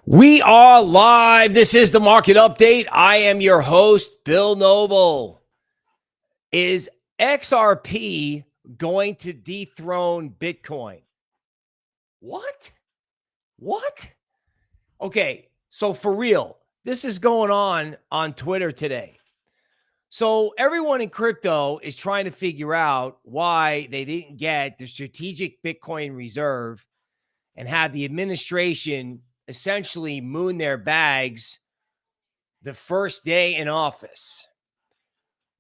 We are live. This is the market update. I am your host, Bill Noble. Is XRP going to dethrone Bitcoin? What? Okay, so for real, this is going on Twitter today. So everyone in crypto is trying to figure out why they didn't get the strategic Bitcoin reserve and have the administration essentially moon their bags the first day in office.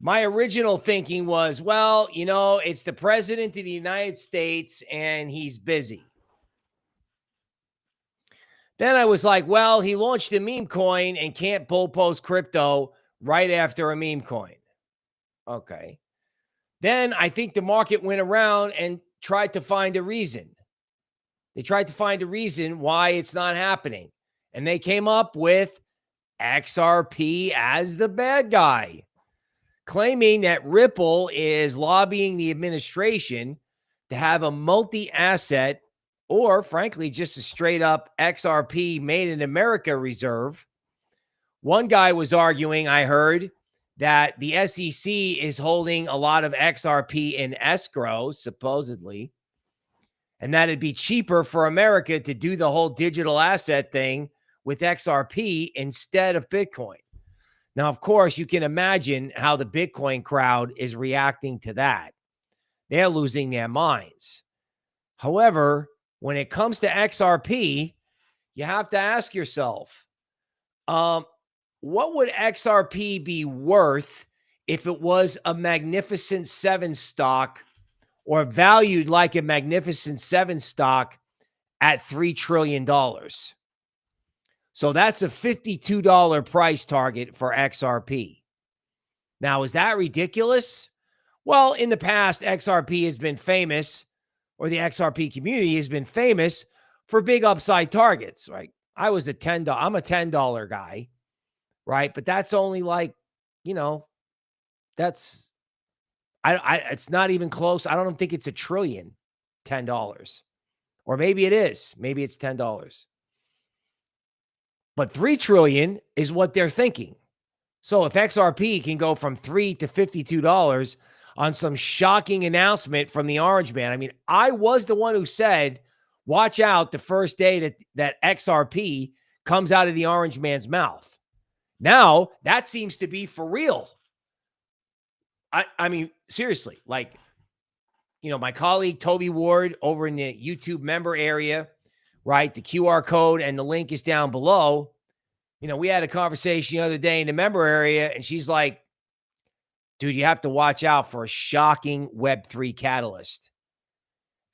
My original thinking was, well, it's the president of the United States and he's busy. Then I was like, well, he launched a meme coin and can't bullpost crypto right after a meme coin. Okay. Then I think the market went around and tried to find a reason. They tried to find a reason why it's not happening. And they came up with XRP as the bad guy, claiming that Ripple is lobbying the administration to have a multi-asset or, frankly, just a straight-up XRP made in America reserve. One guy was arguing, I heard, that the SEC is holding a lot of XRP in escrow, supposedly, and that it'd be cheaper for America to do the whole digital asset thing with XRP instead of Bitcoin. Now, of course, you can imagine how the Bitcoin crowd is reacting to that. They're losing their minds. However, when it comes to XRP, you have to ask yourself, what would XRP be worth if it was a Magnificent Seven stock or valued like a Magnificent Seven stock at $3 trillion? So that's a $52 price target for XRP. Now, is that ridiculous? Well, in the past, XRP has been famous, or the XRP community has been famous for big upside targets, right? I'm a $10 guy, right? But that's only like, it's not even close. I don't think it's $1 trillion, $10. Or maybe it is. Maybe it's $10. But $3 trillion is what they're thinking. So if XRP can go from $3 to $52 on some shocking announcement from the Orange Man, I mean, I was the one who said, watch out the first day that XRP comes out of the Orange Man's mouth. Now, that seems to be for real. I mean, seriously, like, my colleague Toby Ward over in the YouTube member area, right? The QR code and the link is down below. We had a conversation the other day in the member area, and she's like, dude, you have to watch out for a shocking Web3 catalyst.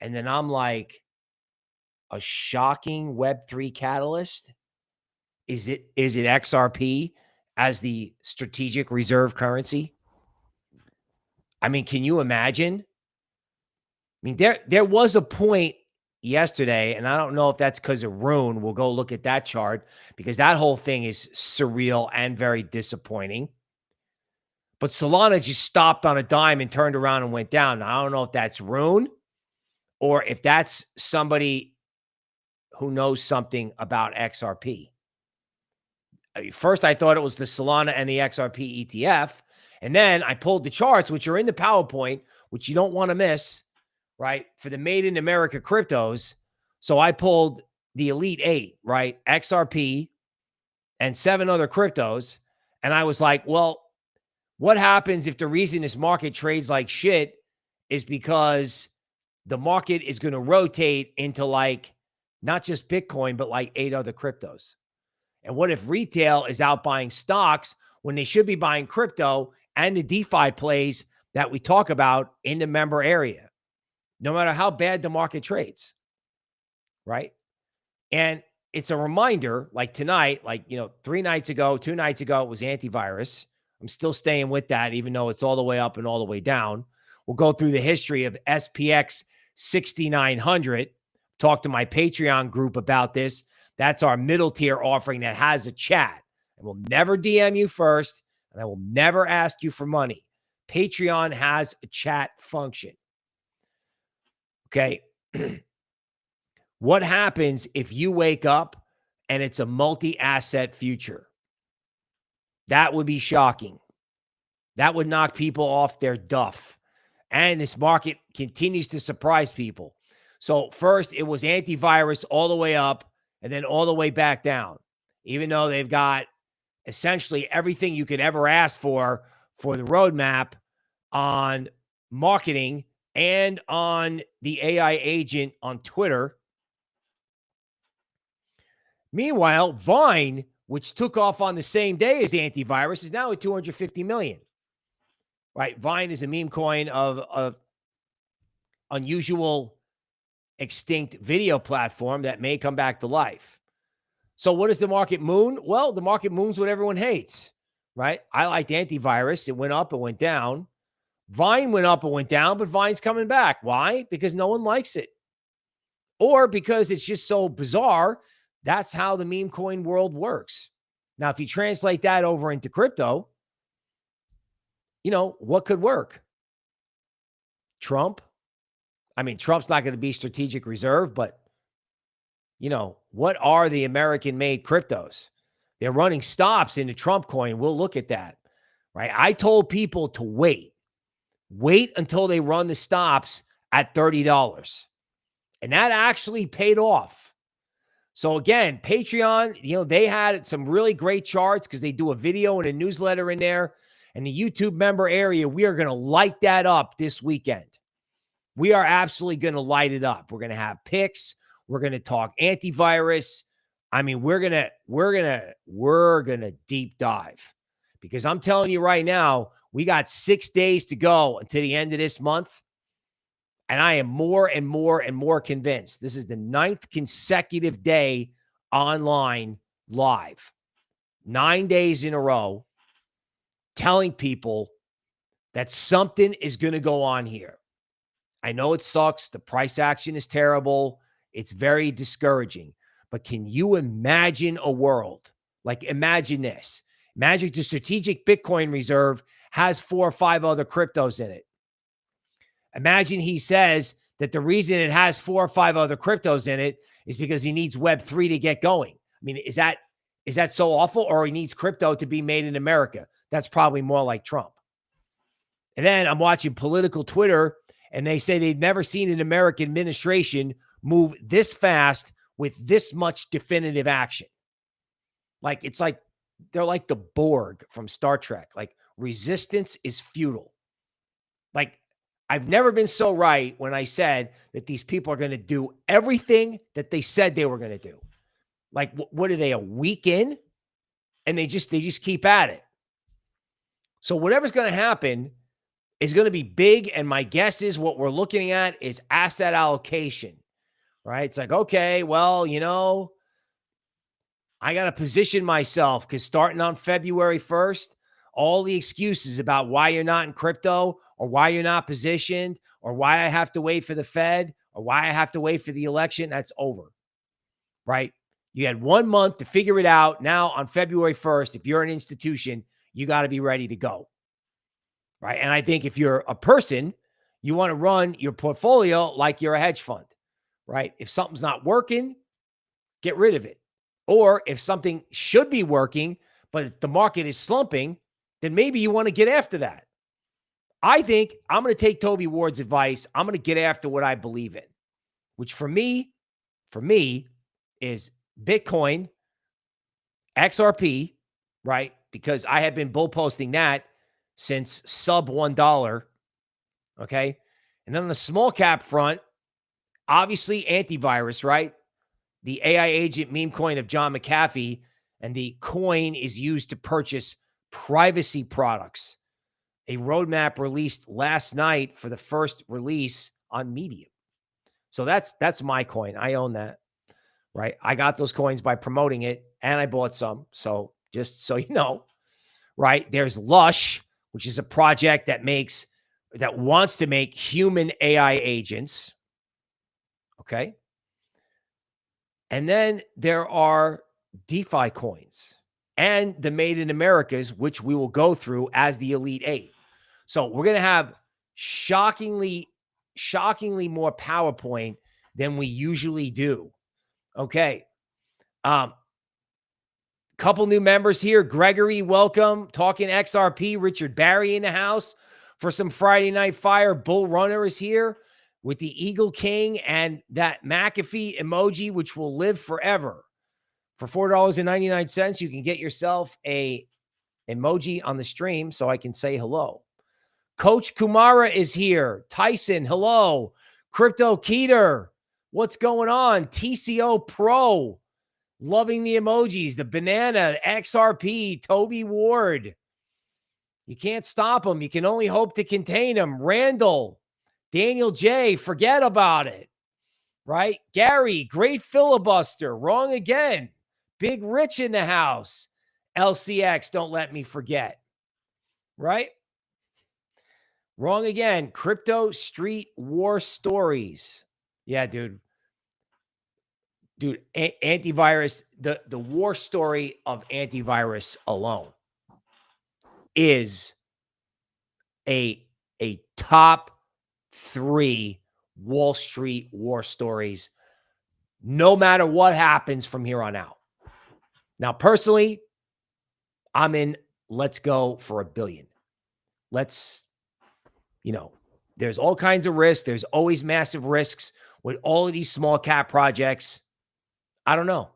And then I'm like, a shocking Web3 catalyst? Is it XRP as the strategic reserve currency? I mean, can you imagine? I mean, there was a point yesterday, and I don't know if that's because of Rune. We'll go look at that chart because that whole thing is surreal and very disappointing. But Solana just stopped on a dime and turned around and went down. Now, I don't know if that's Rune or if that's somebody who knows something about XRP. First, I thought it was the Solana and the XRP ETF. And then I pulled the charts, which are in the PowerPoint, which you don't want to miss, right, for the Made in America cryptos. So I pulled the Elite 8, right, XRP and 7 other cryptos. And I was like, well, what happens if the reason this market trades like shit is because the market is going to rotate into like not just Bitcoin, but like 8 other cryptos? And what if retail is out buying stocks when they should be buying crypto and the DeFi plays that we talk about in the member area, no matter how bad the market trades, right? And it's a reminder, like tonight, like, 2 nights ago, it was AIntivirus. I'm still staying with that, even though it's all the way up and all the way down. We'll go through the history of SPX6900. Talk to my Patreon group about this. That's our middle tier offering that has a chat. I will never DM you first, and I will never ask you for money. Patreon has a chat function. Okay. What happens if you wake up and it's a multi-asset future. That would be shocking. That would knock people off their duff. And this market continues to surprise people. So first it was antivirus all the way up and then all the way back down, even though they've got essentially everything you could ever ask for the roadmap on marketing and on the AI agent on Twitter. Meanwhile, Vine, which took off on the same day as antivirus, is now at 250 million. Right? Vine is a meme coin of unusual extinct video platform that may come back to life. So what does the market moon? Well, the market moons what everyone hates, right? I liked antivirus. It went up, it went down. Vine went up and went down, but Vine's coming back. Why? Because no one likes it. Or because it's just so bizarre. That's how the meme coin world works. Now, if you translate that over into crypto, you know, what could work? Trump. I mean, Trump's not going to be strategic reserve, but, you know, what are the American-made cryptos? They're running stops into Trump coin. We'll look at that, right? I told people to wait. Wait until they run the stops at $30. And that actually paid off. So again, Patreon, you know, they had some really great charts because they do a video and a newsletter in there. And the YouTube member area, we are going to light that up this weekend. We are absolutely going to light it up. We're going to have picks. We're going to talk antivirus. I mean, we're going to deep dive, because I'm telling you right now, we got 6 days to go until the end of this month. And I am more and more convinced. This is the 9th consecutive day online live. 9 days in a row, telling people that something is going to go on here. I know it sucks. The price action is terrible. It's very discouraging. But can you imagine a world? Like, imagine this. Imagine the strategic Bitcoin reserve has 4 or 5 other cryptos in it. Imagine he says that the reason it has 4 or 5 other cryptos in it is because he needs Web3 to get going. I mean, is that so awful? Or he needs crypto to be made in America? That's probably more like Trump. And then I'm watching political Twitter, and they say they've never seen an American administration move this fast with this much definitive action. Like, it's like they're like the Borg from Star Trek. Like, resistance is futile. Like, I've never been so right when I said that these people are going to do everything that they said they were going to do. Like, what are they, a week in? And they just keep at it. So whatever's going to happen is going to be big. And my guess is what we're looking at is asset allocation, right? It's like, okay, well, you know, I got to position myself, because starting on February 1st, all the excuses about why you're not in crypto, or why you're not positioned, or why I have to wait for the Fed, or why I have to wait for the election, that's over, right? You had 1 month to figure it out. Now on February 1st, if you're an institution, you got to be ready to go, right? And I think if you're a person, you want to run your portfolio like you're a hedge fund, right? If something's not working, get rid of it. Or if something should be working, but the market is slumping, then maybe you want to get after that. I think I'm going to take Toby Ward's advice. I'm going to get after what I believe in, which for me is Bitcoin, XRP, right? Because I have been bull posting that since sub $1. Okay. And then on the small cap front, obviously antivirus, right? The AI agent meme coin of John McAfee, and the coin is used to purchase privacy products. A roadmap released last night for the first release on Medium. So that's my coin. I own that, right? I got those coins by promoting it, and I bought some. So just so you know, right? There's Lush, which is a project that wants to make human AI agents. Okay. And then there are DeFi coins and the Made in Americas, which we will go through as the Elite 8. So we're going to have shockingly more PowerPoint than we usually do. Okay. Couple new members here. Gregory, welcome. Talking XRP. Richard Barry in the house for some Friday Night Fire. Bull Runner is here with the Eagle King and that McAfee emoji, which will live forever. For $4.99, you can get yourself a emoji on the stream so I can say hello. Coach Kumara is here. Tyson, hello. Crypto Keeter, what's going on? TCO Pro, loving the emojis. The banana, XRP, Toby Ward. You can't stop them. You can only hope to contain them. Randall, Daniel J, forget about it. Right? Gary, great filibuster. Wrong again. Big Rich in the house. LCX, don't let me forget. Right? Wrong again. Crypto Street War Stories. Yeah, dude. Dude, antivirus, the war story of antivirus alone is a top 3 Wall Street war stories, no matter what happens from here on out. Now, personally, I'm in, let's go for $1 billion. Let's, there's all kinds of risks. There's always massive risks with all of these small cap projects. I don't know.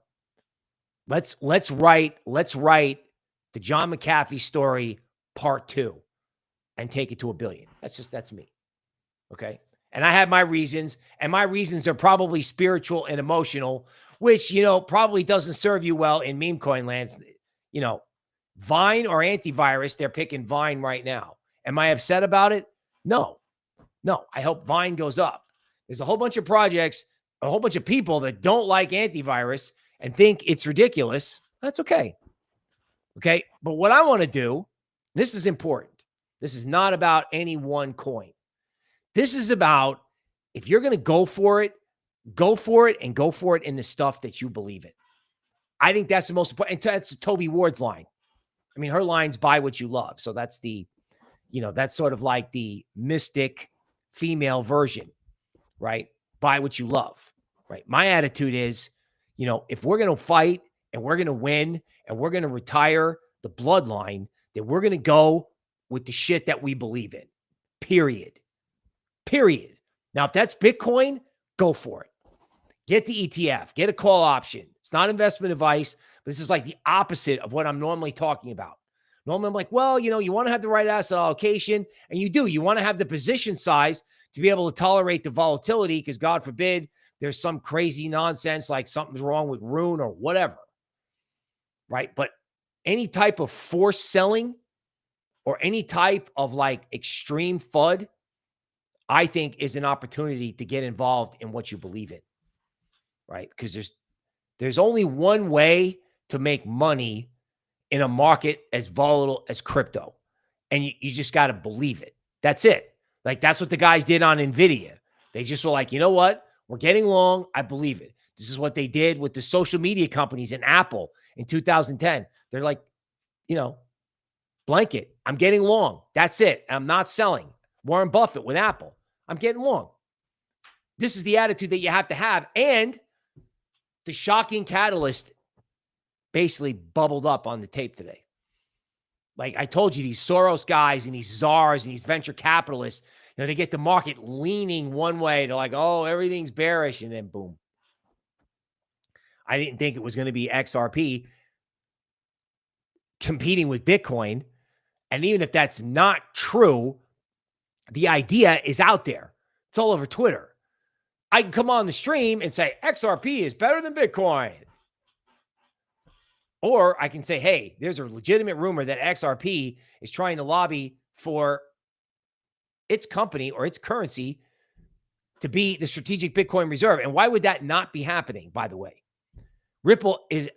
Let's write the John McAfee story part 2 and take it to $1 billion. That's me. Okay. And I have my reasons, and my reasons are probably spiritual and emotional, which, probably doesn't serve you well in meme coin lands. Vine or antivirus, they're picking Vine right now. Am I upset about it? No. I hope Vine goes up. There's a whole bunch of projects, a whole bunch of people that don't like antivirus and think it's ridiculous. That's okay. Okay. But what I want to do, this is important. This is not about any one coin. This is about, if you're going to go for it and go for it in the stuff that you believe in. I think that's the most important. And that's Toby Ward's line. I mean, her line's buy what you love. So that's that's sort of like the mystic female version, right? Buy what you love, right? My attitude is, if we're going to fight and we're going to win and we're going to retire the bloodline, then we're going to go with the shit that we believe in, period. Now, if that's Bitcoin, go for it. Get the ETF, get a call option. It's not investment advice, but this is like the opposite of what I'm normally talking about. Normally, I'm like, well, you want to have the right asset allocation, and you do. You want to have the position size to be able to tolerate the volatility because, God forbid, there's some crazy nonsense like something's wrong with Rune or whatever, right? But any type of forced selling or any type of like extreme FUD, I think is an opportunity to get involved in what you believe in, right? Because there's only one way to make money in a market as volatile as crypto. And you just got to believe it. That's it. Like, that's what the guys did on NVIDIA. They just were like, you know what? We're getting long. I believe it. This is what they did with the social media companies and Apple in 2010. They're like, blanket. I'm getting long. That's it. I'm not selling. Warren Buffett with Apple. I'm getting long. This is the attitude that you have to have. And the shocking catalyst basically bubbled up on the tape today. Like I told you, these Soros guys and these czars and these venture capitalists, they get the market leaning one way to like, oh, everything's bearish. And then boom. I didn't think it was going to be XRP competing with Bitcoin. And even if that's not true, the idea is out there. It's all over Twitter. I can come on the stream and say XRP is better than Bitcoin. Or I can say, hey, there's a legitimate rumor that XRP is trying to lobby for its company or its currency to be the strategic Bitcoin reserve. And why would that not be happening, by the way? Ripple is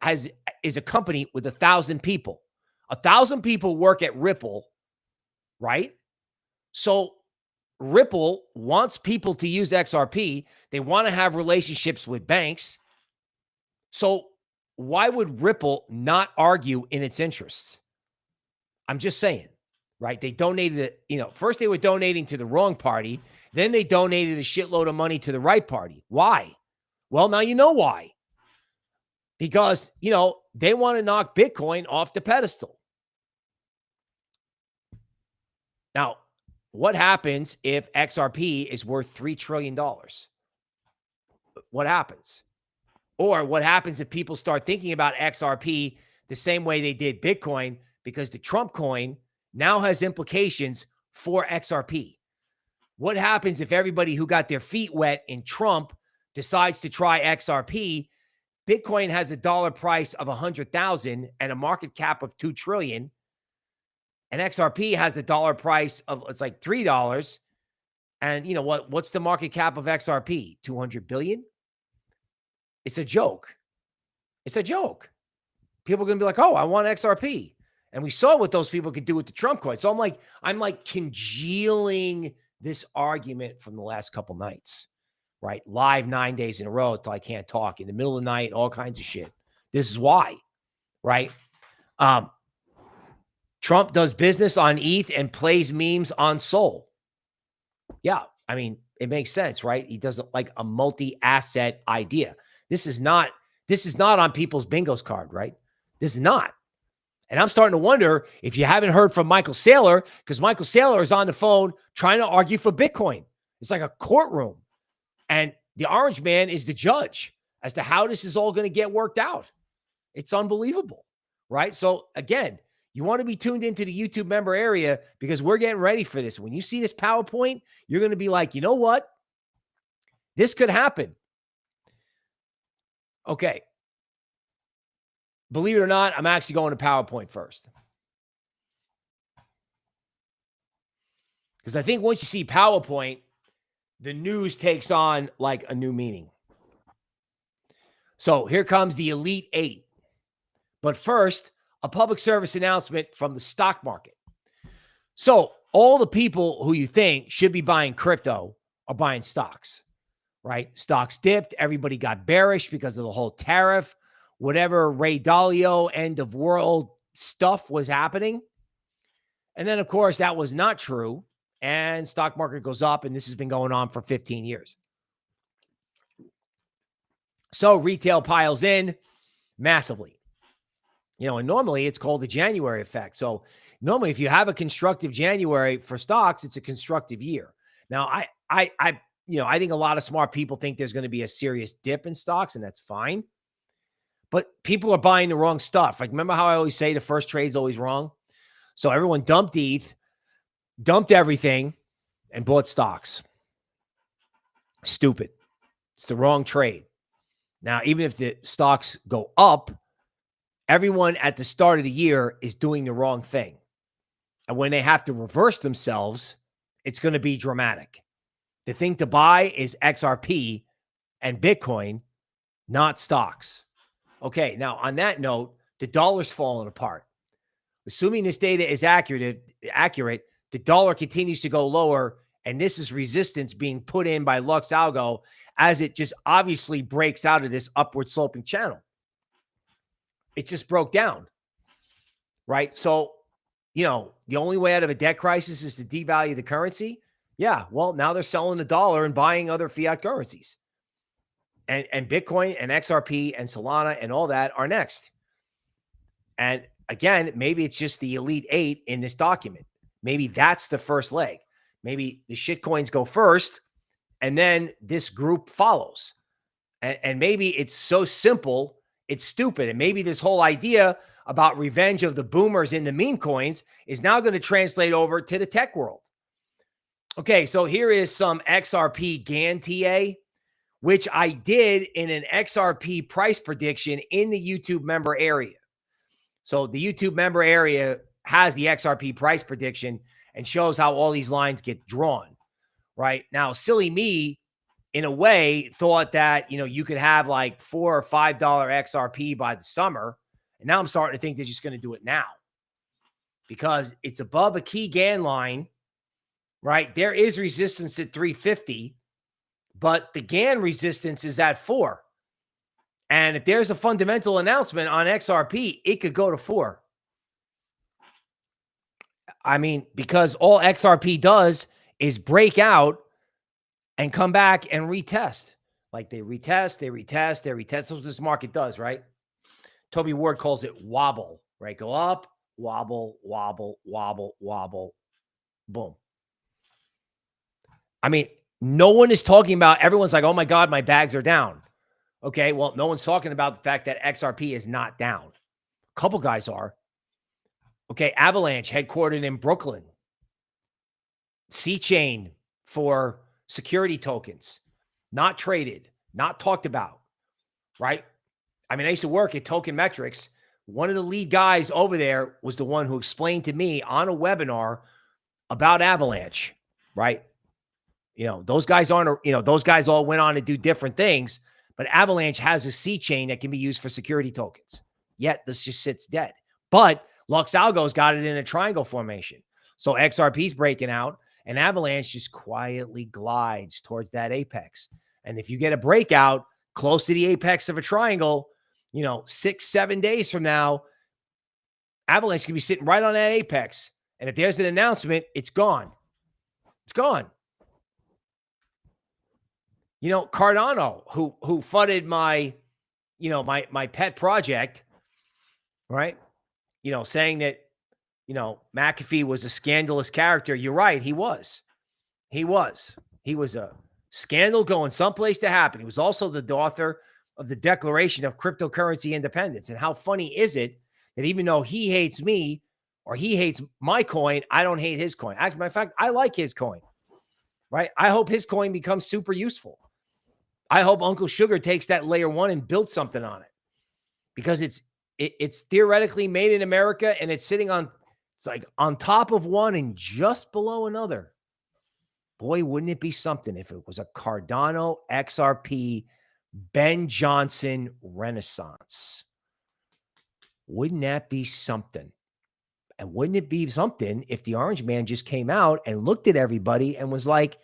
a company with 1,000 people. 1,000 people work at Ripple, right? So Ripple wants people to use XRP. They want to have relationships with banks. So why would Ripple not argue in its interests? I'm just saying, right? They donated it, first they were donating to the wrong party. Then they donated a shitload of money to the right party. Why? Well, now you know why. because, you know, they want to knock Bitcoin off the pedestal. Now, what happens if XRP is worth $3 trillion? What happens? Or what happens if people start thinking about XRP the same way they did Bitcoin, because the Trump coin now has implications for XRP? What happens if everybody who got their feet wet in Trump decides to try XRP? Bitcoin has a dollar price of 100,000 and a market cap of 2 trillion. And XRP has a dollar price of, it's like $3. And you know what? What's the market cap of XRP? 200 billion? It's a joke. It's a joke. People are going to be like, oh, I want XRP. And we saw what those people could do with the Trump coin. So I'm like congealing this argument from the last couple nights, right? Live 9 days in a row till I can't talk, in the middle of the night, all kinds of shit. This is why, right? Trump does business on ETH and plays memes on Sol. Yeah, I mean, it makes sense, right? He does like a multi-asset idea. This is not on people's bingos card, right? This is not. And I'm starting to wonder if you haven't heard from Michael Saylor, because Michael Saylor is on the phone trying to argue for Bitcoin. It's like a courtroom. And the orange man is the judge as to how this is all going to get worked out. It's unbelievable, right? So again, you want to be tuned into the YouTube member area, because we're getting ready for this. When you see this PowerPoint, you're going to be like, you know what? This could happen. Okay. Believe it or not, I'm actually going to PowerPoint first. Because I think once you see PowerPoint, the news takes on like a new meaning. So here comes the Elite 8. But first, a public service announcement from the stock market. So all the people who you think should be buying crypto are buying stocks, right? Stocks dipped. Everybody got bearish because of the whole tariff, whatever Ray Dalio end of world stuff was happening. And then, of course, that was not true. And stock market goes up, and this has been going on for 15 years. So retail piles in massively. You know, and normally it's called the January effect. So normally if you have a constructive January for stocks, it's a constructive year. Now, I think a lot of smart people think there's going to be a serious dip in stocks, and that's fine. But people are buying the wrong stuff. Like, remember how I always say the first trade's always wrong? So everyone dumped ETH, dumped everything, and bought stocks. Stupid. It's the wrong trade. Now, even if the stocks go up, everyone at the start of the year is doing the wrong thing. And when they have to reverse themselves, it's going to be dramatic. The thing to buy is XRP and Bitcoin, not stocks. Okay, now on that note, the dollar's falling apart. Assuming this data is accurate, the dollar continues to go lower, and this is resistance being put in by LuxAlgo as it just obviously breaks out of this upward sloping channel. It just broke down, right? So, you know, the only way out of a debt crisis is to devalue the currency. Yeah, well, now they're selling the dollar and buying other fiat currencies. And Bitcoin and XRP and Solana and all that are next. And again, maybe it's just the Elite 8 in this document. Maybe that's the first leg. Maybe the shit coins go first, and then this group follows. And maybe it's so simple, it's stupid. And maybe this whole idea about revenge of the boomers in the meme coins is now going to translate over to the tech world. Okay, so here is some XRP GAN TA, which I did in an XRP price prediction in the YouTube member area. So the YouTube member area has the XRP price prediction and shows how all these lines get drawn, right? Now, silly me, in a way, thought that, you know, you could have like $4 or $5 XRP by the summer. And now I'm starting to think they're just going to do it now because it's above a key GAN line, right? There is resistance at 350, but the GAN resistance is at 4. And if there's a fundamental announcement on XRP, it could go to 4. I mean, because all XRP does is break out and come back and retest. Like they retest, they retest, they retest. That's what this market does, right? Toby Ward calls it wobble, right? Go up, wobble, wobble, wobble, wobble, boom. I mean, no one is talking about, everyone's like, oh my God, my bags are down. Okay, well, no one's talking about the fact that XRP is not down. A couple guys are. Okay, Avalanche, headquartered in Brooklyn. C-Chain for security tokens. Not traded, not talked about, right? I mean, I used to work at Token Metrics. One of the lead guys over there was the one who explained to me on a webinar about Avalanche, right? You know, those guys aren't, you know, those guys all went on to do different things, but Avalanche has a C-chain that can be used for security tokens. Yet this just sits dead. But LuxAlgo's got it in a triangle formation. So XRP's breaking out and Avalanche just quietly glides towards that apex. And if you get a breakout close to the apex of a triangle, you know, 6-7 days from now, Avalanche can be sitting right on that apex. And if there's an announcement, it's gone. It's gone. You know, Cardano, who funded my, you know, my pet project, right? You know, saying that, you know, McAfee was a scandalous character. You're right. He was. He was a scandal going someplace to happen. He was also the author of the Declaration of Cryptocurrency Independence. And how funny is it that even though he hates me or he hates my coin, I don't hate his coin. Actually, matter of fact, I like his coin, right? I hope his coin becomes super useful. I hope Uncle Sugar takes that layer one and builds something on it, because it's theoretically made in America and it's sitting on, it's like on top of one and just below another. Boy, wouldn't it be something if it was a Cardano XRP Ben Johnson Renaissance? Wouldn't that be something? And wouldn't it be something if the Orange Man just came out and looked at everybody and was like,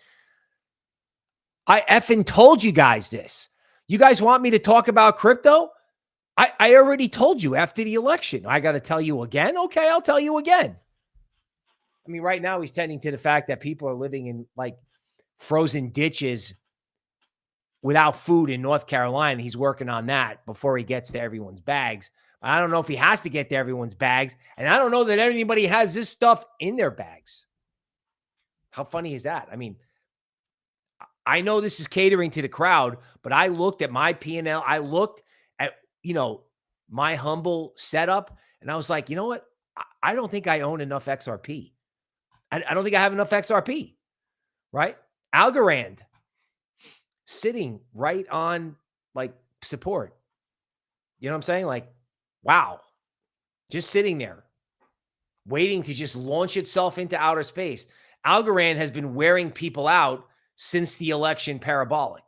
I effing told you guys this. You guys want me to talk about crypto? I already told you after the election. I got to tell you again? Okay, I'll tell you again. I mean, right now he's tending to the fact that people are living in like frozen ditches without food in North Carolina. He's working on that before he gets to everyone's bags. But I don't know if he has to get to everyone's bags. And I don't know that anybody has this stuff in their bags. How funny is that? I mean, I know this is catering to the crowd, but I looked at my P&L. I looked at, you know, my humble setup, and I was like, you know what? I don't think I own enough XRP. I don't think I have enough XRP, right? Algorand sitting right on like support. You know what I'm saying? Like, wow, just sitting there waiting to just launch itself into outer space. Algorand has been wearing people out since the election parabolic.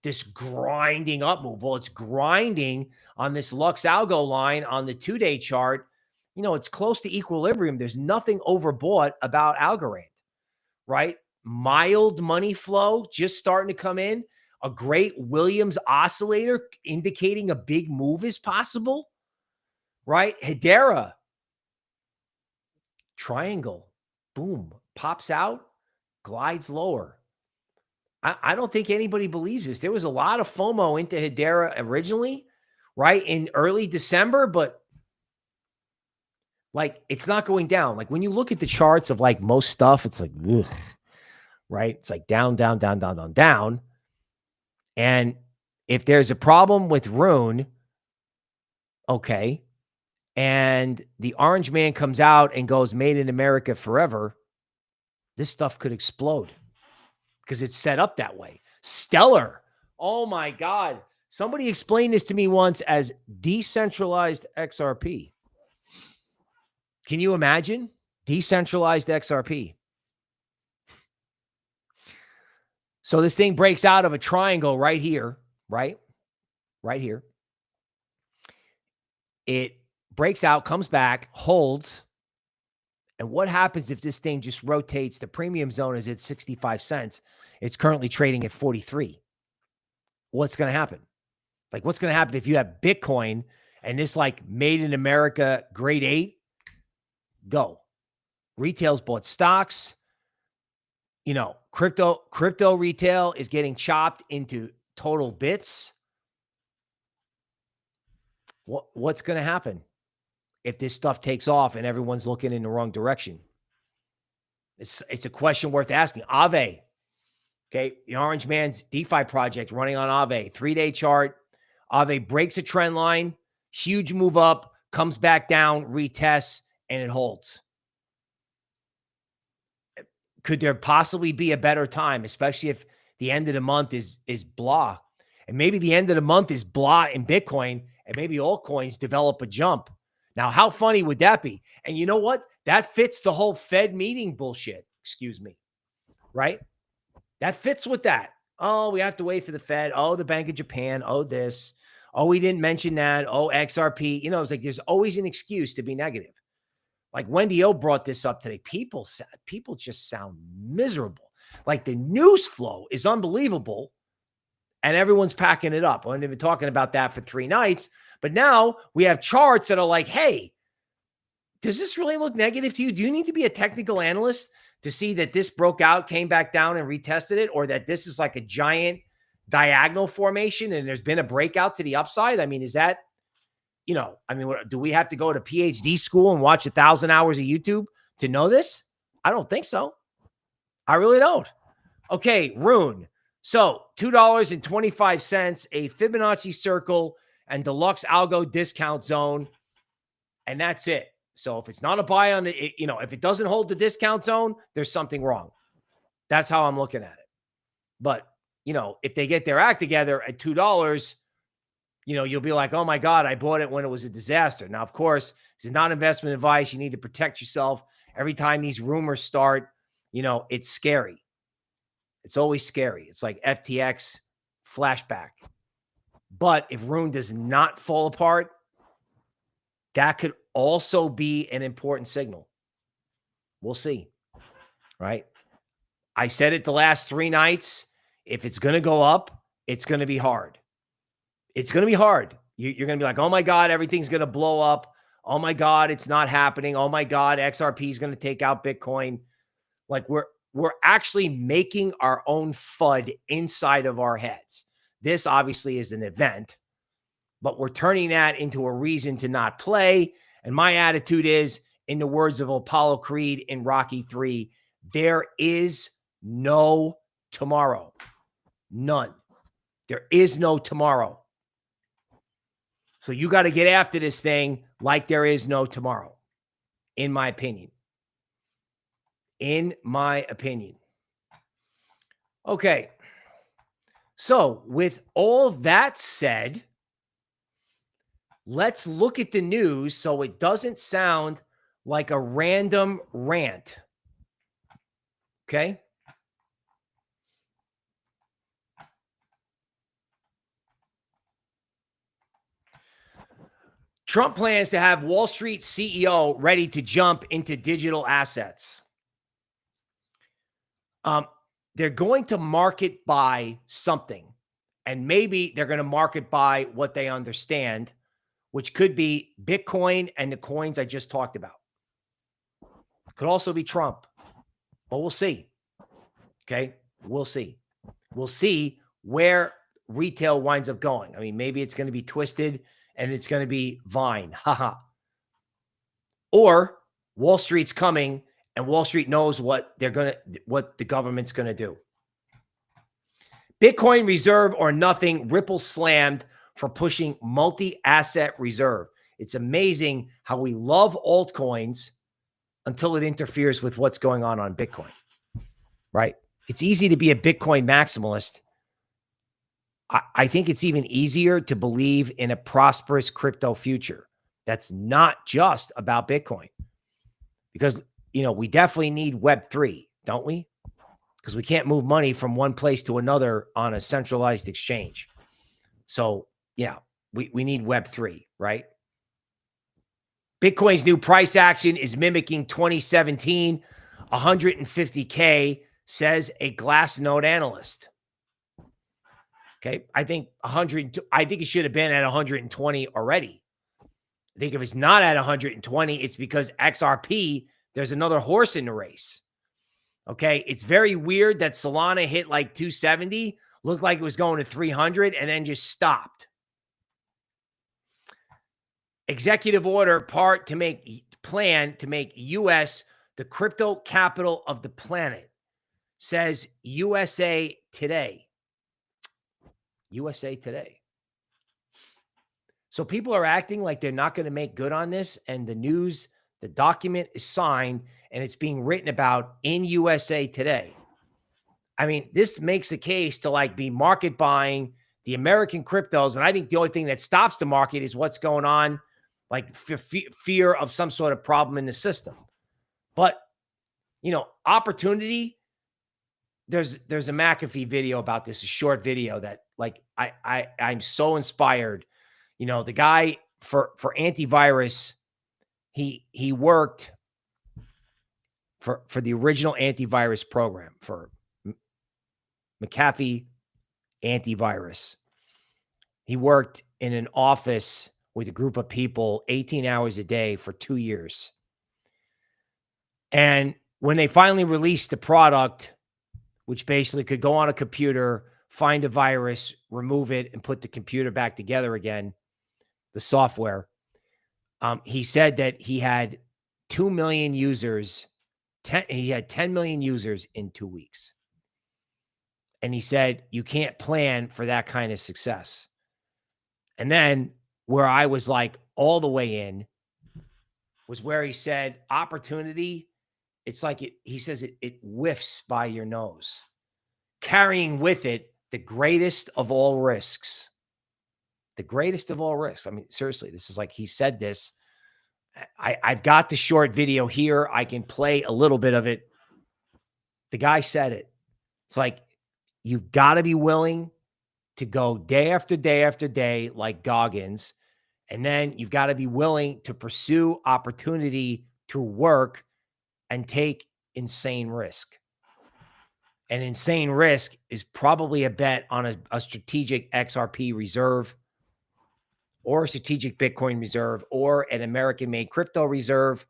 This grinding up move. Well, it's grinding on this LuxAlgo line on the 2-day chart. You know, it's close to equilibrium. There's nothing overbought about Algorand, right? Mild money flow just starting to come in. A great Williams oscillator indicating a big move is possible, right? Hedera, triangle, boom, pops out, glides lower. I don't think anybody believes this. There was a lot of FOMO into Hedera originally, right, in early December, but like it's not going down. Like when you look at the charts of like most stuff, it's like, ugh, right? It's like down, down, down, down, down, down. And if there's a problem with Rune, okay, and the Orange Man comes out and goes made in America forever, this stuff could explode because it's set up that way. Stellar. Oh my God. Somebody explained this to me once as decentralized XRP. Can you imagine? Decentralized XRP. So this thing breaks out of a triangle right here, right? Right here. It breaks out, comes back, holds. And what happens if this thing just rotates? The premium zone is at 65 cents. It's currently trading at 43. What's going to happen? Like, what's going to happen if you have Bitcoin and this like made in America grade 8? Go. Retail's bought stocks. You know, crypto retail is getting chopped into total bits. What's going to happen if this stuff takes off and everyone's looking in the wrong direction? It's a question worth asking. Aave, okay, the Orange Man's DeFi project running on Aave, 3-day chart. Aave breaks a trend line, huge move up, comes back down, retests, and it holds. Could there possibly be a better time, especially if the end of the month is blah? And maybe the end of the month is blah in Bitcoin, and maybe altcoins develop a jump. Now, how funny would that be? And you know what? That fits the whole Fed meeting bullshit. Excuse me. Right? That fits with that. Oh, we have to wait for the Fed. Oh, the Bank of Japan. Oh, this. Oh, we didn't mention that. Oh, XRP. You know, it's like there's always an excuse to be negative. Like Wendy O brought this up today. People just sound miserable. Like the news flow is unbelievable and everyone's packing it up. I haven't been talking about that for 3 nights, but now we have charts that are like, hey, does this really look negative to you? Do you need to be a technical analyst to see that this broke out, came back down and retested it, or that this is like a giant diagonal formation and there's been a breakout to the upside? I mean, is that, you know, I mean, do we have to go to PhD school and watch 1,000 hours of YouTube to know this? I don't think so. I really don't. Okay, Rune. So $2.25, a Fibonacci circle, and the LuxAlgo discount zone, and that's it. So if it's not a buy on the, you know, if it doesn't hold the discount zone, there's something wrong. That's how I'm looking at it. But, you know, if they get their act together at $2, you know, you'll be like, oh my God, I bought it when it was a disaster. Now, of course, this is not investment advice. You need to protect yourself. Every time these rumors start, you know, it's scary. It's always scary. It's like FTX flashback. But if Rune does not fall apart, that could also be an important signal. We'll see, right? I said it the last 3 nights. If it's going to go up, it's going to be hard. It's going to be hard. You're going to be like, oh my God, everything's going to blow up. Oh my God, it's not happening. Oh my God, XRP is going to take out Bitcoin. Like we're actually making our own FUD inside of our heads. This obviously is an event, but we're turning that into a reason to not play. And my attitude is, in the words of Apollo Creed in Rocky 3, there is no tomorrow. None. There is no tomorrow. So you got to get after this thing like there is no tomorrow, in my opinion. In my opinion. Okay. So with all that said, let's look at the news so it doesn't sound like a random rant. Okay? Trump plans to have Wall Street CEO ready to jump into digital assets. They're going to market by something, and maybe they're going to market by what they understand, which could be Bitcoin and the coins I just talked about. Could also be Trump, but we'll see. Okay, we'll see. We'll see where retail winds up going. I mean, maybe it's going to be twisted and it's going to be Vine. Haha. Or Wall Street's coming and Wall Street knows what the government's going to do. Bitcoin reserve or nothing, Ripple slammed for pushing multi-asset reserve. It's amazing how we love altcoins until it interferes with what's going on Bitcoin, right? It's easy to be a Bitcoin maximalist. I think it's even easier to believe in a prosperous crypto future that's not just about Bitcoin. Because, you know, we definitely need Web3, don't we? Because we can't move money from one place to another on a centralized exchange. So, yeah, we need Web3, right? Bitcoin's new price action is mimicking 2017, 150K, says a Glassnode analyst. Okay, I think it should have been at 120 already. I think if it's not at 120, it's because XRP, there's another horse in the race. Okay, it's very weird that Solana hit like 270, looked like it was going to 300, and then just stopped. executive order part to make plan to make U.S. the crypto capital of the planet, says USA Today. USA Today. So people are acting like they're not going to make good on this, and the news, the document is signed and it's being written about in USA Today. I mean, this makes a case to like be market buying the American cryptos. And I think the only thing that stops the market is what's going on, like fear of some sort of problem in the system. But, you know, opportunity, there's a McAfee video about this, a short video that like, I'm so inspired. You know, the guy for antivirus, he worked for the original antivirus program for McAfee Antivirus. He worked in an office with a group of people 18 hours a day for 2 years. And when they finally released the product, which basically could go on a computer, find a virus, remove it, and put the computer back together again, the software, he said that he had 2 million users. He had 10 million users in 2 weeks. And he said, you can't plan for that kind of success. And then where I was like all the way in was where he said, opportunity, it's like he says it whiffs by your nose, carrying with it the greatest of all risks. The greatest of all risks. I mean, seriously, this is like, he said this. I've got the short video here. I can play a little bit of it. The guy said it. It's like, you've got to be willing to go day after day after day like Goggins. And then you've got to be willing to pursue opportunity through work and take insane risk. And insane risk is probably a bet on a strategic XRP reserve, or a strategic Bitcoin reserve, or an American-made crypto reserve,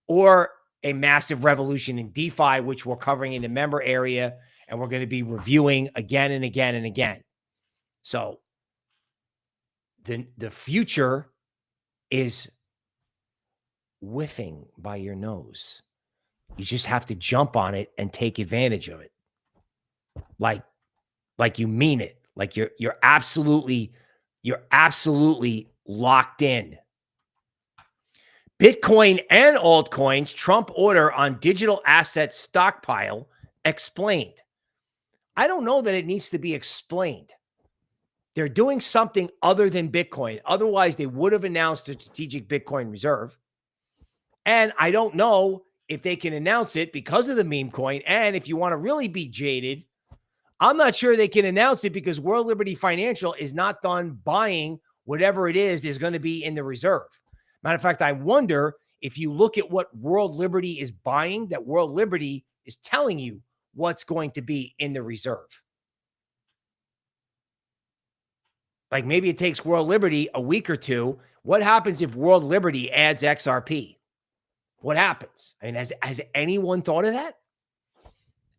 or a massive revolution in DeFi, which we're covering in the member area, and we're going to be reviewing again and again and again. So the future is whiffing by your nose. You just have to jump on it and take advantage of it. Like you mean it. Like you're absolutely locked in. Bitcoin and altcoins, Trump order on digital asset stockpile explained. I don't know that it needs to be explained. They're doing something other than Bitcoin. Otherwise, they would have announced a strategic Bitcoin reserve. And I don't know if they can announce it because of the meme coin. And if you want to really be jaded, I'm not sure they can announce it because World Liberty Financial is not done buying whatever it is going to be in the reserve. Matter of fact, I wonder if you look at what World Liberty is buying, that World Liberty is telling you what's going to be in the reserve. Like maybe it takes World Liberty a week or two. What happens if World Liberty adds XRP? What happens? I mean, has anyone thought of that?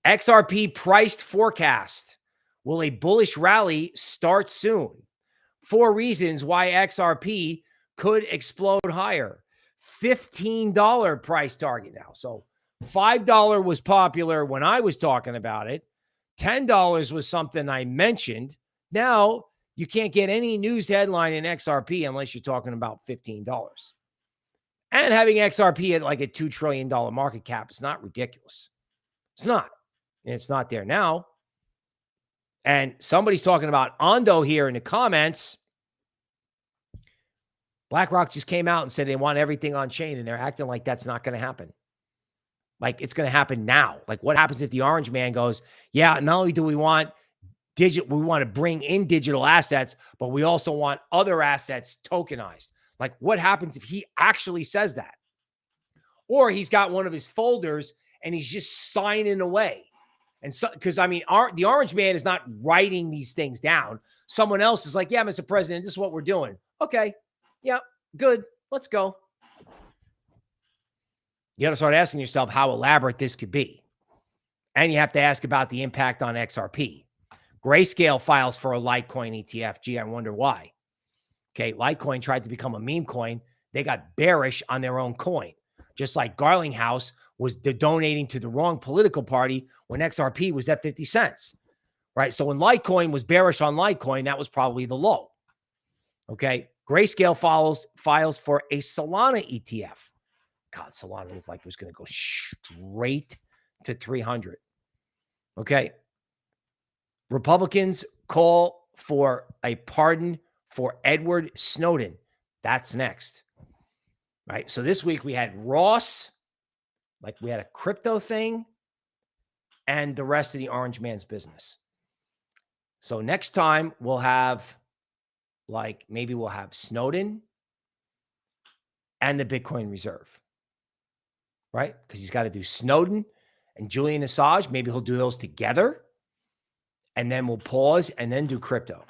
XRP priced forecast. Will a bullish rally start soon? 4 reasons why XRP could explode higher. $15 price target now. So $5 was popular when I was talking about it. $10 was something I mentioned. Now you can't get any news headline in XRP unless you're talking about $15. And having XRP at like a $2 trillion market cap is not ridiculous. It's not. And it's not there now. And somebody's talking about Ondo here in the comments. BlackRock just came out and said they want everything on chain, and they're acting like that's not going to happen. Like it's going to happen now. Like what happens if the orange man goes, yeah, not only do we want we want to bring in digital assets, but we also want other assets tokenized. Like what happens if he actually says that? Or he's got one of his folders and he's just signing away. And so, because I mean, the orange man is not writing these things down. Someone else is like, yeah, Mr. President, this is what we're doing. Okay. Yeah, good. Let's go. You got to start asking yourself how elaborate this could be. And you have to ask about the impact on XRP. Grayscale files for a Litecoin ETF. Gee, I wonder why. Okay. Litecoin tried to become a meme coin. They got bearish on their own coin. Just like Garlinghouse was donating to the wrong political party when XRP was at 50 cents. Right. So when Litecoin was bearish on Litecoin, that was probably the low. Okay. Grayscale files for a Solana ETF. God, Solana looked like it was going to go straight to 300. Okay. Republicans call for a pardon for Edward Snowden. That's next. Right. So this week we had Ross, like we had a crypto thing, and the rest of the orange man's business. So next time we'll have, like, maybe we'll have Snowden and the Bitcoin reserve, right? Because he's got to do Snowden and Julian Assange. Maybe he'll do those together. And then we'll pause and then do crypto,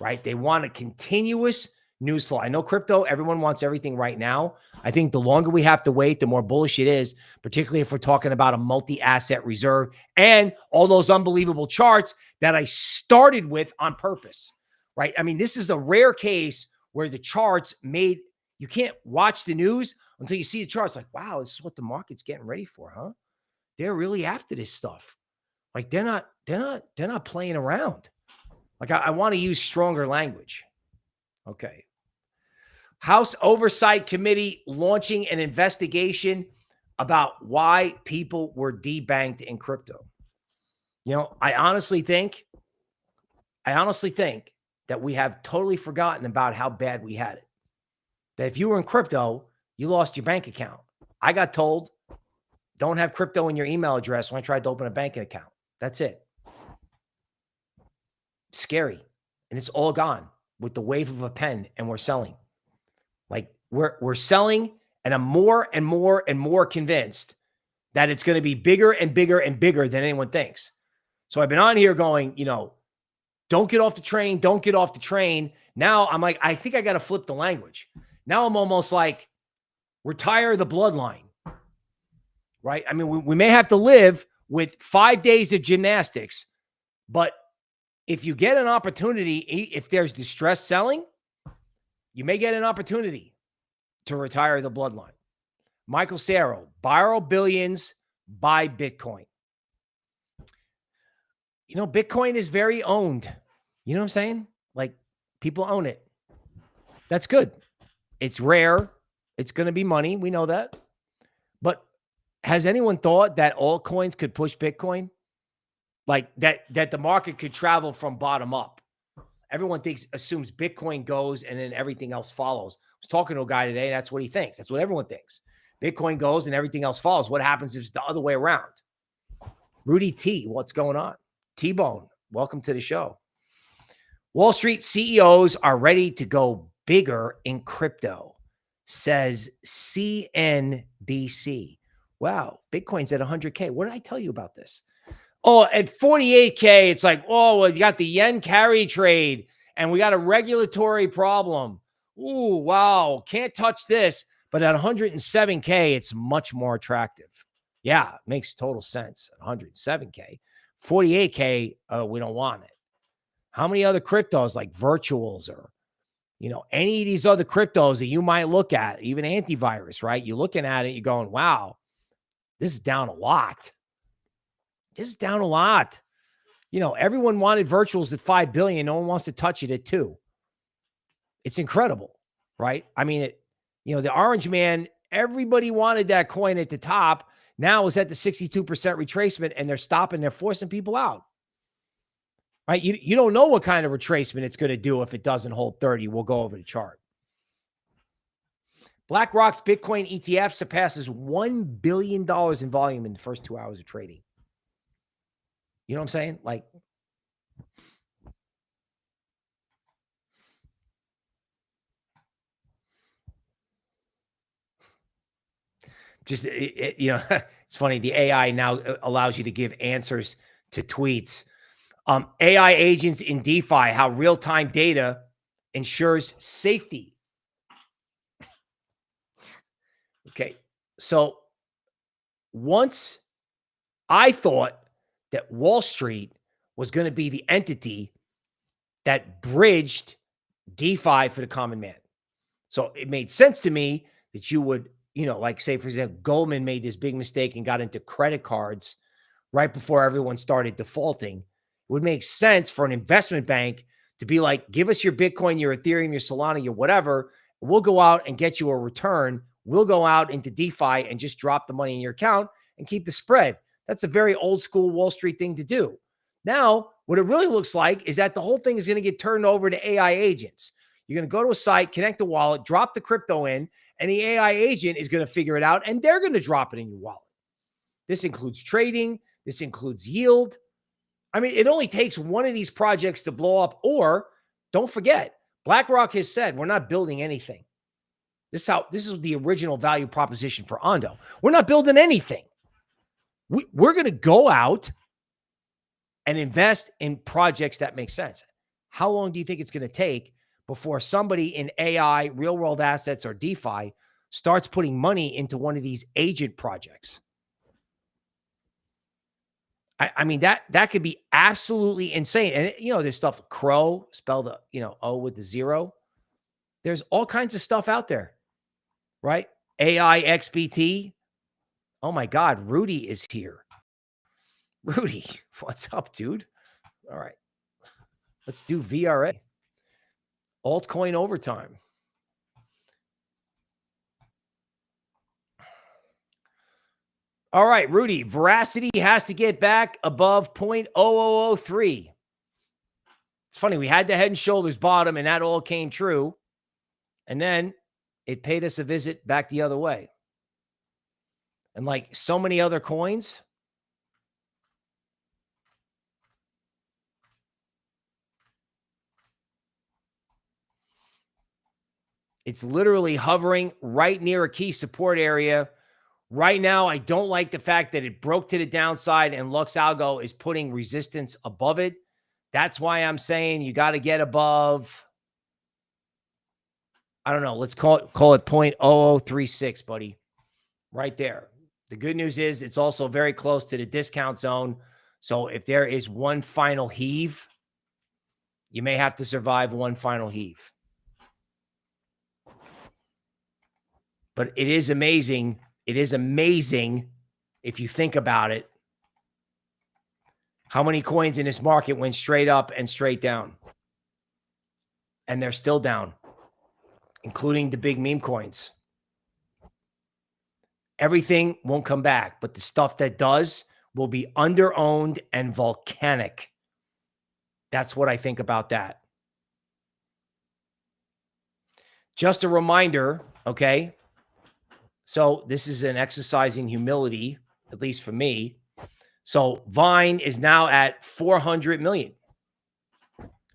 right? They want a continuous news flow. I know crypto, everyone wants everything right now. I think the longer we have to wait, the more bullish it is, particularly if we're talking about a multi-asset reserve and all those unbelievable charts that I started with on purpose, right? I mean, this is a rare case where the charts made, you can't watch the news until you see the charts like, wow, this is what the market's getting ready for, huh? They're really after this stuff. Like they're not playing around. Like I want to use stronger language. Okay. House Oversight Committee launching an investigation about why people were debanked in crypto. You know, I honestly think that we have totally forgotten about how bad we had it. That if you were in crypto, you lost your bank account. I got told, don't have crypto in your email address when I tried to open a banking account. That's it. It's scary. And it's all gone with the wave of a pen, and we're selling. Like we're selling, and I'm more and more and more convinced that it's going to be bigger and bigger and bigger than anyone thinks. So I've been on here going, you know, don't get off the train. Don't get off the train. Now I'm like, I think I got to flip the language. Now I'm almost like, retire the bloodline, right? I mean, we may have to live with 5 days of gymnastics, but if you get an opportunity, if there's distressed selling, you may get an opportunity to retire the bloodline. Michael Sarro, borrow billions, buy Bitcoin. You know, Bitcoin is very owned. You know what I'm saying? Like people own it. That's good. It's rare. It's going to be money. We know that. But has anyone thought that altcoins could push Bitcoin? Like that the market could travel from bottom up. Everyone assumes Bitcoin goes and then everything else follows. I was talking to a guy today. That's what he thinks. That's what everyone thinks. Bitcoin goes and everything else follows. What happens if it's the other way around? Rudy T, what's going on? T-Bone, welcome to the show. Wall Street CEOs are ready to go bigger in crypto, says CNBC. Wow, Bitcoin's at 100K. What did I tell you about this? Oh, at 48K, it's like, oh, well, you got the yen carry trade and we got a regulatory problem. Ooh, wow, can't touch this. But at 107K, it's much more attractive. Yeah, makes total sense. At 107K, 48K, we don't want it. How many other cryptos like virtuals or, you know, any of these other cryptos that you might look at, even antivirus, right? You're looking at it, you're going, wow, this is down a lot. This is down a lot. You know, everyone wanted virtuals at 5 billion. No one wants to touch it at 2. It's incredible, right? I mean, you know, the orange man, everybody wanted that coin at the top. Now it's at the 62% retracement and they're stopping, they're forcing people out. Right? You don't know what kind of retracement it's going to do if it doesn't hold 30. We'll go over the chart. BlackRock's Bitcoin ETF surpasses $1 billion in volume in the first 2 hours of trading. You know what I'm saying? Like, just, you know, it's funny. The AI now allows you to give answers to tweets. AI agents in DeFi, how real-time data ensures safety. Okay. So once I thought that Wall Street was going to be the entity that bridged DeFi for the common man. So it made sense to me that you would, like say, for example, Goldman made this big mistake and got into credit cards right before everyone started defaulting. It would make sense for an investment bank to be like, give us your Bitcoin, your Ethereum, your Solana, your whatever. We'll go out and get you a return. We'll go out into DeFi and just drop the money in your account and keep the spread. That's a very old school Wall Street thing to do. Now, what it really looks like is that the whole thing is going to get turned over to AI agents. You're going to go to a site, connect a wallet, drop the crypto in, and the AI agent is going to figure it out, and they're going to drop it in your wallet. This includes trading. This includes yield. I mean, it only takes one of these projects to blow up. Or don't forget, BlackRock has said, we're not building anything. This is the original value proposition for Ondo. We're not building anything. We're going to go out and invest in projects that make sense. How long do you think it's going to take before somebody in AI, real world assets, or DeFi starts putting money into one of these agent projects? I mean, that could be absolutely insane. And there's stuff, Crow, spelled O with the 0. There's all kinds of stuff out there, right? AI XBT. Oh my God, Rudy is here. Rudy, what's up, dude? All right. Let's do VRA. Altcoin overtime. All right, Rudy, Verasity has to get back above 0.0003. It's funny, we had the head and shoulders bottom, and that all came true. And then it paid us a visit back the other way. And like so many other coins, it's literally hovering right near a key support area. Right now, I don't like the fact that it broke to the downside and LuxAlgo is putting resistance above it. That's why I'm saying you got to get above, I don't know, let's call it 0.0036, buddy. Right there. The good news is it's also very close to the discount zone. So if there is one final heave, you may have to survive one final heave. But it is amazing. It is amazing if you think about it, how many coins in this market went straight up and straight down. And they're still down, including the big meme coins. Everything won't come back, but the stuff that does will be under-owned and volcanic. That's what I think about that. Just a reminder, okay? So this is an exercise in humility, at least for me. So Vine is now at 400 million.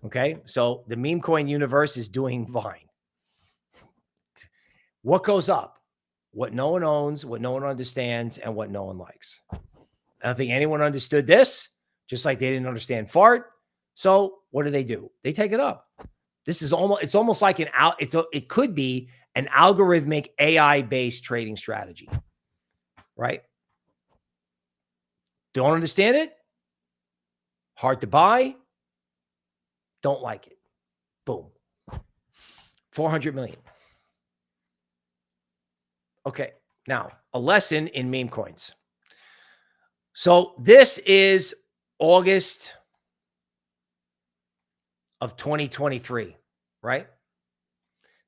Okay, so the meme coin universe is doing Vine. What goes up? What no one owns, what no one understands, and what no one likes. I don't think anyone understood this, just like they didn't understand fart. So what do? They take it up. This is it's almost like it could be an algorithmic AI-based trading strategy, right? Don't understand it? Hard to buy? Don't like it. Boom. 400 million. Okay, now a lesson in meme coins. So this is August of 2023, right?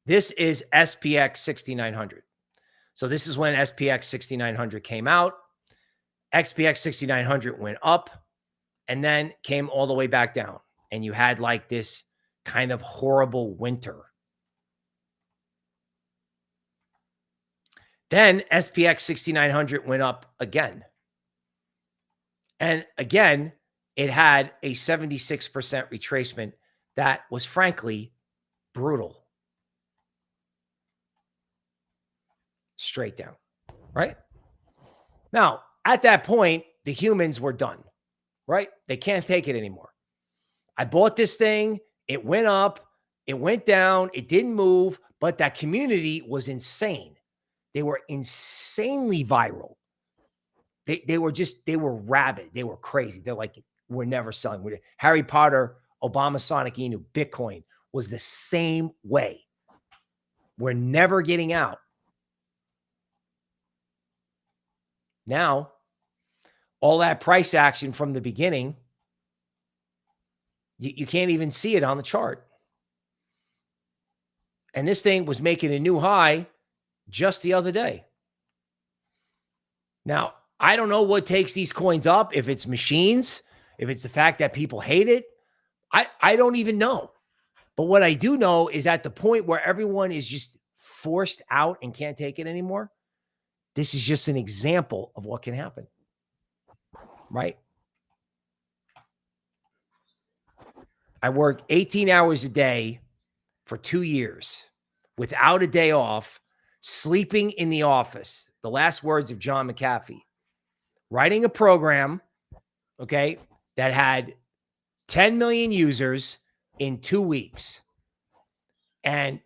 This is SPX 6900. So this is when SPX 6900 came out. XPX 6900 went up and then came all the way back down. And you had like this kind of horrible winter. Then SPX 6900 went up again. And again, it had a 76% retracement that was frankly brutal. Straight down, right? Now, at that point, the humans were done, right? They can't take it anymore. I bought this thing. It went up. It went down. It didn't move, but that community was insane. They were insanely viral. They were rabid. They were crazy. They're like, we're never selling. Harry Potter, Obama, Sonic Inu, Bitcoin. was the same way. We're never getting out. Now, all that price action from the beginning, you can't even see it on the chart. And this thing was making a new high just the other day. Now, I don't know what takes these coins up, if it's machines, if it's the fact that people hate it. I don't even know. But what I do know is at the point where everyone is just forced out and can't take it anymore, this is just an example of what can happen, right? I worked 18 hours a day for 2 years without a day off, sleeping in the office. The last words of John McAfee. Writing a program, okay, that had 10 million users in 2 weeks. And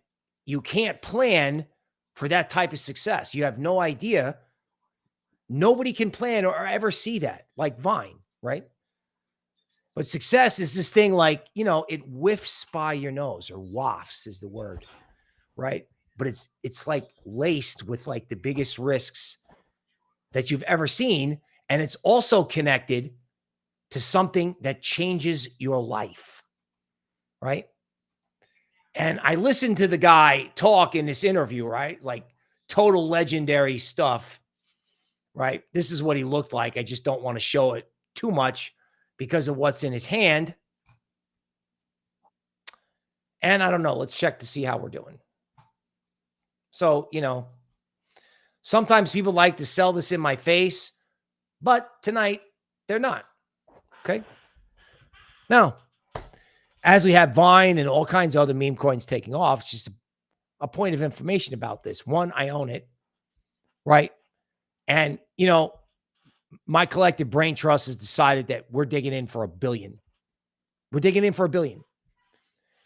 you can't plan for that type of success. You have no idea. Nobody can plan or ever see that, like Vine, right? But success is this thing like, you know, it whiffs by your nose, or wafts is the word, right? But it's like laced with like the biggest risks that you've ever seen. And it's also connected to something that changes your life, right? And I listened to the guy talk in this interview, right? Like total legendary stuff, right? This is what he looked like. I just don't want to show it too much because of what's in his hand. And I don't know. Let's check to see how we're doing. So, you know, sometimes people like to sell this in my face, but tonight they're not. Okay. Now, as we have Vine and all kinds of other meme coins taking off, it's just a point of information about this. One, I own it, right? And, you know, my collective brain trust has decided that we're digging in for $1 billion. We're digging in for $1 billion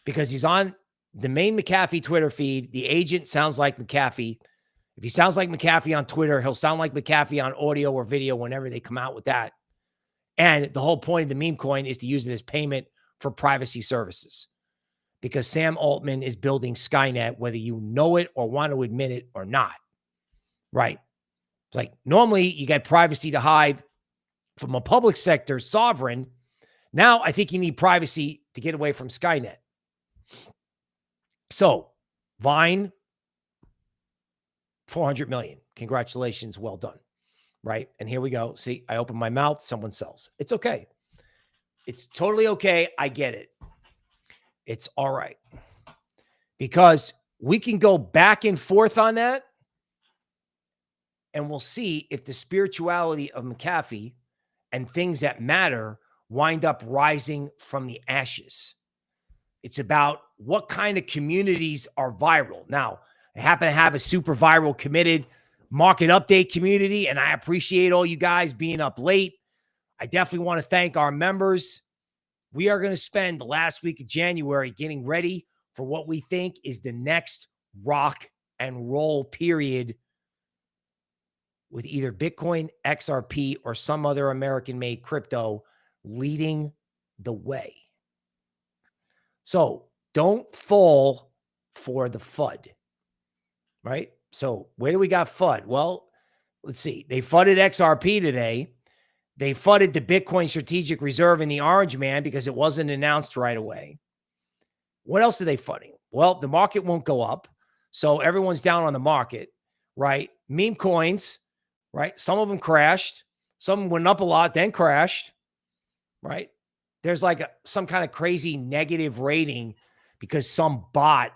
because he's on the main McAfee Twitter feed. The agent sounds like McAfee. If he sounds like McAfee on Twitter, he'll sound like McAfee on audio or video whenever they come out with that. And the whole point of the meme coin is to use it as payment for privacy services, because Sam Altman is building Skynet, whether you know it or want to admit it or not, right? It's like normally you get privacy to hide from a public sector sovereign. Now I think you need privacy to get away from Skynet. So Vine, 400 million. Congratulations. Well done. Right. And here we go. See, I open my mouth. Someone sells. It's okay. It's totally okay. I get it. It's all right. Because we can go back and forth on that. And we'll see if the spirituality of McAfee and things that matter wind up rising from the ashes. It's about what kind of communities are viral. Now, I happen to have a super viral committed market update community, and I appreciate all you guys being up late. I definitely want to thank our members. We are going to spend the last week of January getting ready for what we think is the next rock and roll period with either Bitcoin, XRP, or some other American-made crypto leading the way. So don't fall for the FUD, right? So where do we got FUD? Well, let's see. They FUDed XRP today. They FUDed the Bitcoin Strategic Reserve in the Orange Man because it wasn't announced right away. What else are they FUDing? Well, the market won't go up. So everyone's down on the market, right? Meme coins, right? Some of them crashed. Some went up a lot, then crashed, right? There's like some kind of crazy negative rating because some bot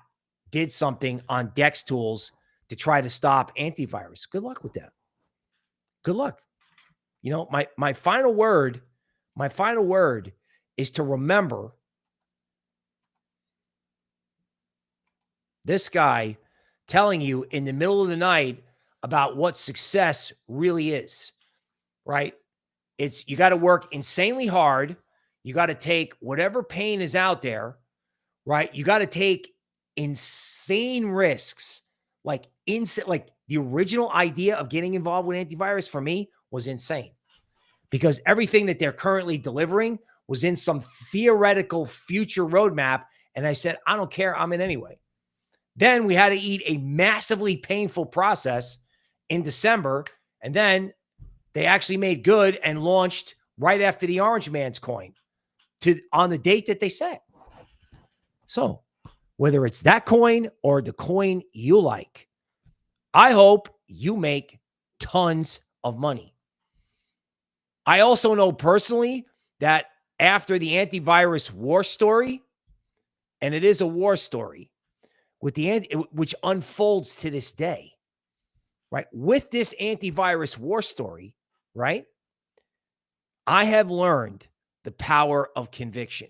did something on DEX tools to try to stop antivirus. Good luck with that. Good luck. You know, my final word is to remember this guy telling you in the middle of the night about what success really is, right? It's you got to work insanely hard. You got to take whatever pain is out there, right? You got to take insane risks, like the original idea of getting involved with antivirus for me was insane because everything that they're currently delivering was in some theoretical future roadmap. And I said, I don't care. I'm in anyway. Then we had to eat a massively painful process in December. And then they actually made good and launched right after the Orange Man's coin on the date that they set. So whether it's that coin or the coin you like, I hope you make tons of money. I also know personally that after the antivirus war story, and it is a war story, with which unfolds to this day, right? With this antivirus war story, right? I have learned the power of conviction.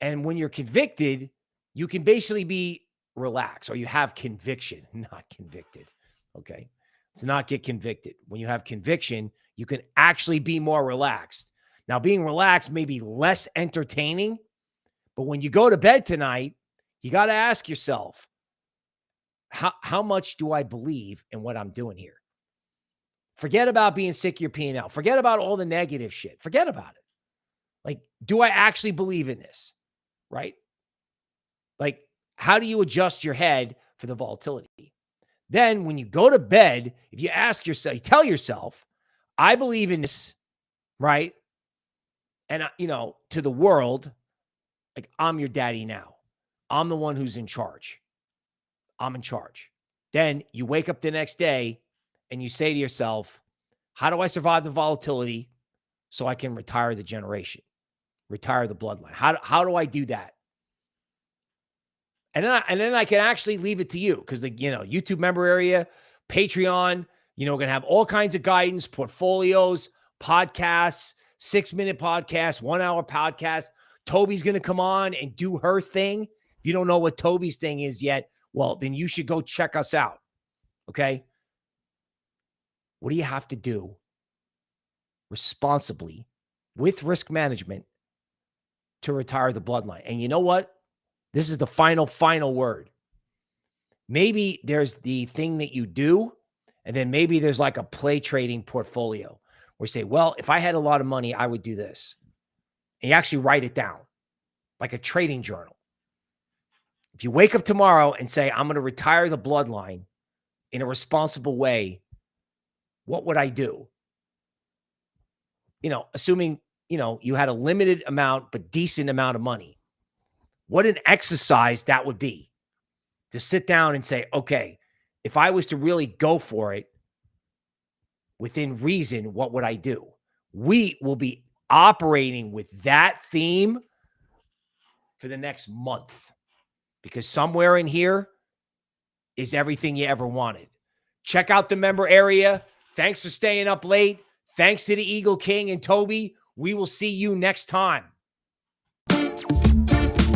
And when you're convicted, you can basically be relaxed, or you have conviction, not convicted. Okay. Let's not get convicted. When you have conviction, you can actually be more relaxed. Now, being relaxed may be less entertaining, but when you go to bed tonight, you got to ask yourself, how much do I believe in what I'm doing here? Forget about being sick of your P&L. Forget about all the negative shit. Forget about it. Like, do I actually believe in this? Right? Like, how do you adjust your head for the volatility? Then when you go to bed, if you ask yourself, you tell yourself, I believe in this, right? And, to the world, like, I'm your daddy now. I'm the one who's in charge. I'm in charge. Then you wake up the next day and you say to yourself, how do I survive the volatility so I can retire the generation, retire the bloodline? How do I do that? And then I can actually leave it to you, because the YouTube member area, Patreon, we're going to have all kinds of guidance, portfolios, podcasts, 6-minute podcasts, 1-hour podcasts. Toby's going to come on and do her thing. If you don't know what Toby's thing is yet, well, then you should go check us out. Okay. What do you have to do responsibly with risk management to retire the bloodline? And you know what? This is the final word. Maybe there's the thing that you do, and then maybe there's like a play trading portfolio where you say, well, if I had a lot of money, I would do this. And you actually write it down like a trading journal. If you wake up tomorrow and say, I'm going to retire the bloodline in a responsible way, what would I do? Assuming, you had a limited amount, but decent amount of money. What an exercise that would be to sit down and say, okay, if I was to really go for it within reason, what would I do? We will be operating with that theme for the next month, because somewhere in here is everything you ever wanted. Check out the member area. Thanks for staying up late. Thanks to the Eagle King and Toby. We will see you next time.